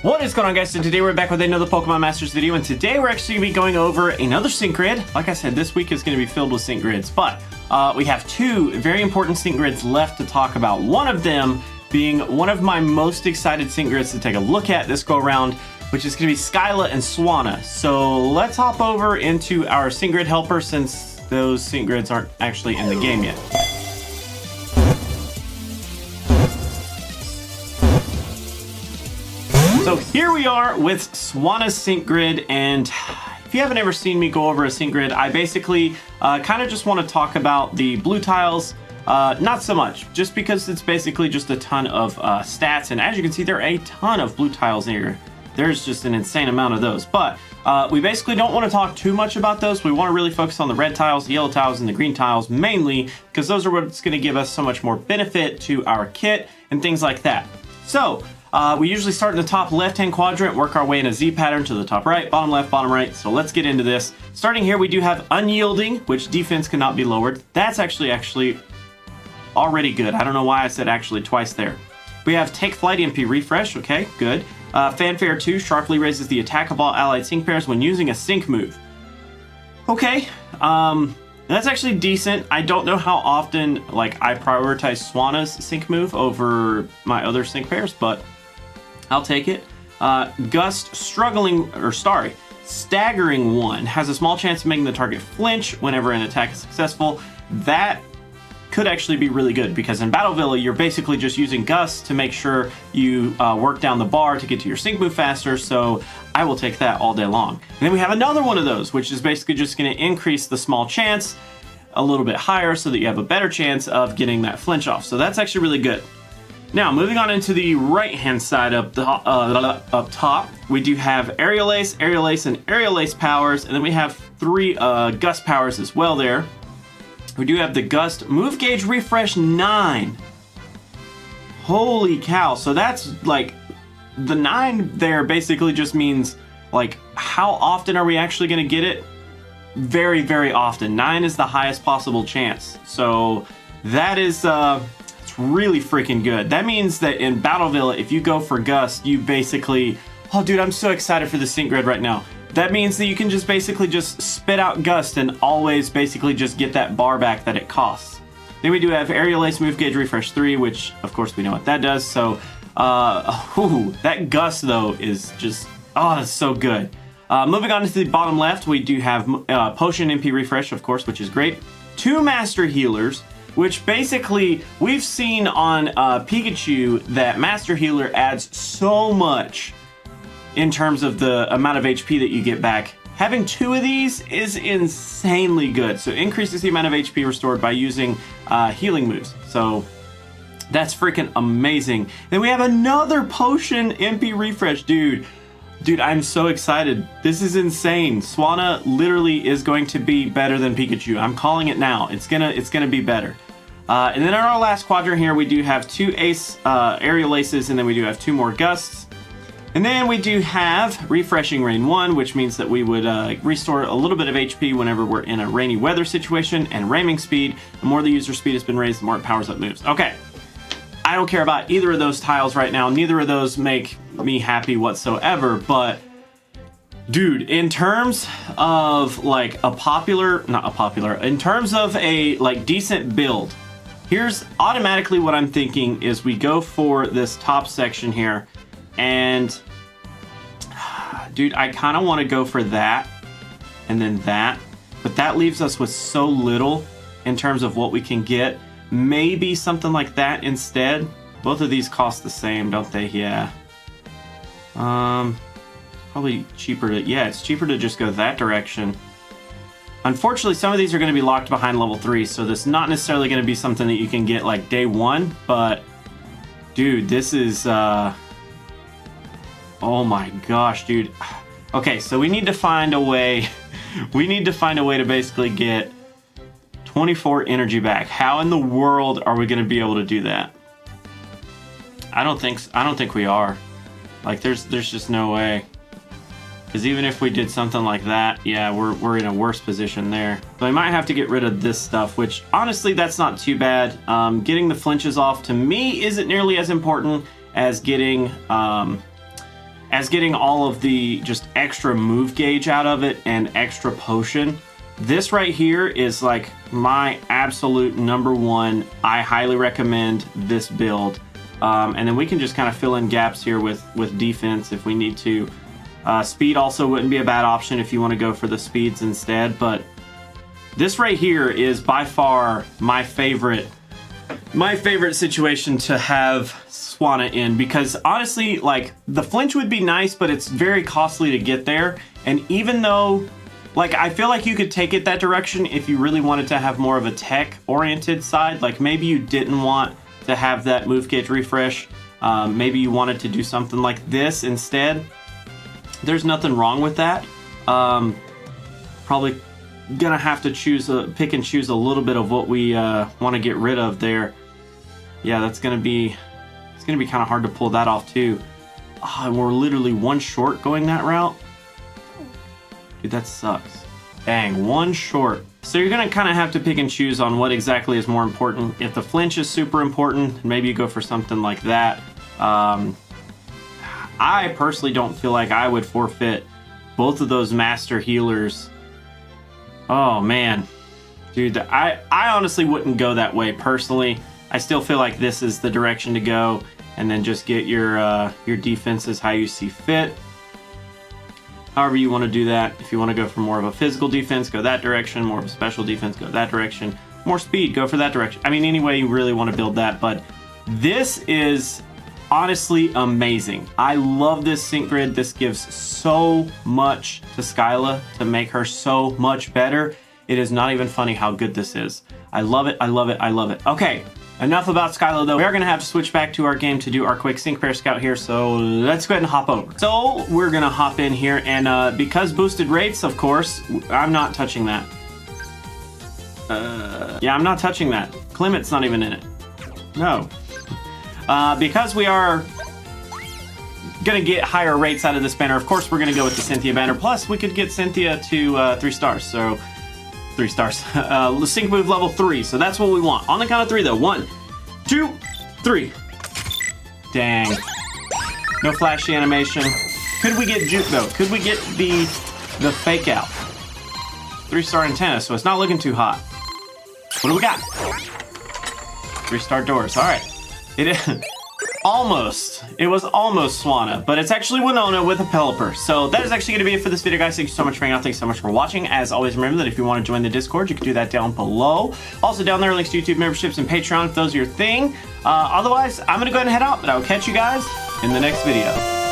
What is going on, guys? So today we're back with another Pokemon Masters video, and today we're actually going to be going over another sync grid. Like I said, this week is going to be filled with sync grids, but we have two very important sync grids left to talk about. One of them being one of my most excited sync grids to take a look at this go around, which is going to be Skyla and Swanna. So let's hop over into our sync grid helper since those sync grids aren't actually in the game yet. So here we are with Swanna's sync grid, and if you haven't ever seen me go over a sync grid, I basically kind of just want to talk about the blue tiles, not so much, just because it's basically just a ton of stats, and as you can see, there are a ton of blue tiles here. There's just an insane amount of those, but we basically don't want to talk too much about those. We want to really focus on the red tiles, the yellow tiles, and the green tiles mainly, because those are what's going to give us so much more benefit to our kit and things like that. So we usually start in the top left-hand quadrant, work our way in a Z pattern to the top right, bottom left, bottom right. So let's get into this. Starting here, we do have Unyielding, which defense cannot be lowered. That's actually already good. I don't know why I said actually twice there. We have Take Flight, MP Refresh. Okay, good. Fanfare 2 sharply raises the attack of all allied sync pairs when using a sync move. Okay, that's actually decent. I don't know how often like I prioritize Swanna's sync move over my other sync pairs, but I'll take it. Gust Staggering 1 has a small chance of making the target flinch whenever an attack is successful. That could actually be really good because in Battle Villa, you're basically just using Gust to make sure you work down the bar to get to your sync move faster, so I will take that all day long. And then we have another one of those, which is basically just going to increase the small chance a little bit higher so that you have a better chance of getting that flinch off. So that's actually really good. Now, moving on into the right-hand side up top, we do have Aerial Ace, and Aerial Ace powers, and then we have 3 Gust powers as well there. We do have the Gust Move Gauge Refresh 9. Holy cow. So that's like, the 9 there basically just means, like, how often are we actually going to get it? Very, very often. 9 is the highest possible chance. So that is it's really freaking good. That means that in Battle Villa, if you go for Gust, you basically, oh dude, I'm so excited for the sync grid right now. That means that you can just basically just spit out Gust and always basically just get that bar back that it costs. Then we do have Aerial Ace Move Gauge Refresh 3, which of course we know what that does. So that Gust though is just, oh, it's so good. Moving on to the bottom left, we do have Potion MP Refresh, of course, which is great. 2 Master Healers, which basically we've seen on Pikachu that Master Healer adds so much in terms of the amount of HP that you get back. Having 2 of these is insanely good. So increases the amount of HP restored by using healing moves. So that's freaking amazing. Then we have another Potion MP Refresh, dude. Dude, I'm so excited. This is insane. Swanna literally is going to be better than Pikachu. I'm calling it now. It's gonna be better. And then in our last quadrant here, we do have 2 Aerial Aces, and then we do have 2 more Gusts. And then we do have Refreshing Rain 1, which means that we would restore a little bit of HP whenever we're in a rainy weather situation, and Ramming Speed. The more the user speed has been raised, the more it powers up moves. Okay. I don't care about either of those tiles right now. Neither of those make me happy whatsoever, but dude, in terms of like in terms of a like decent build, here's automatically what I'm thinking is we go for this top section here, and dude, I kind of want to go for that and then that, but that leaves us with so little in terms of what we can get. Maybe something like that instead. Both of these cost the same, don't they? Yeah. Probably cheaper to, yeah, it's cheaper to just go that direction. Unfortunately, some of these are going to be locked behind level 3, so this is not necessarily going to be something that you can get like day 1, but dude, this is, oh my gosh, dude. Okay, so we need to find a way, to basically get 24 energy back. How in the world are we going to be able to do that? I don't think we are. Like, there's just no way. Because even if we did something like that, yeah, we're in a worse position there. So I might have to get rid of this stuff, which honestly, that's not too bad. Getting the flinches off to me isn't nearly as important as getting as getting all of the just extra move gauge out of it and extra potion. This right here is like my absolute #1. I highly recommend this build. And then we can just kind of fill in gaps here with defense if we need to. Speed also wouldn't be a bad option if you want to go for the speeds instead, but this right here is by far my favorite situation to have Swanna in, because honestly, like, the flinch would be nice, but it's very costly to get there. And even though, like, I feel like you could take it that direction if you really wanted to have more of a tech-oriented side. Like, maybe you didn't want to have that move gauge refresh. Maybe you wanted to do something like this instead. There's nothing wrong with that. Probably gonna have to pick and choose a little bit of what we want to get rid of there. Yeah, it's gonna be kind of hard to pull that off too. And we're literally 1 short going that route. Dude, that sucks. Dang, 1 short. So you're gonna kind of have to pick and choose on what exactly is more important. If the flinch is super important, maybe you go for something like that. I personally don't feel like I would forfeit both of those master healers. Oh man, dude, I honestly wouldn't go that way personally. I still feel like this is the direction to go, and then just get your defenses how you see fit. However you want to do that. If you want to go for more of a physical defense, go that direction. More of a special defense, go that direction. More speed, go for that direction. I mean, any way you really want to build that, but this is honestly amazing. I love this sync grid. This gives so much to Skyla to make her so much better. It is not even funny how good this is. I love it, I love it, I love it. Okay, enough about Skyla though. We are gonna have to switch back to our game to do our quick sync pair scout here, so let's go ahead and hop over. So we're gonna hop in here, and because boosted rates, of course, I'm not touching that. Yeah, I'm not touching that. Clement's not even in it. No. Because we are gonna get higher rates out of this banner, of course we're gonna go with the Cynthia banner. Plus, we could get Cynthia to 3 stars, so 3 stars. Sync move level 3, so that's what we want. On the count of 3, though. 1, 2, 3. Dang. No flashy animation. Could we get juke though? Could we get the fake out? 3-star antenna, so it's not looking too hot. What do we got? 3-star doors. All right. It is almost. It was almost Swanna, but it's actually Winona with a Pelipper. So that is actually going to be it for this video, guys. Thank you so much for hanging out. Thanks so much for watching. As always, remember that if you want to join the Discord, you can do that down below. Also, down there, links to YouTube memberships and Patreon if those are your thing. Otherwise, I'm going to go ahead and head out, but I will catch you guys in the next video.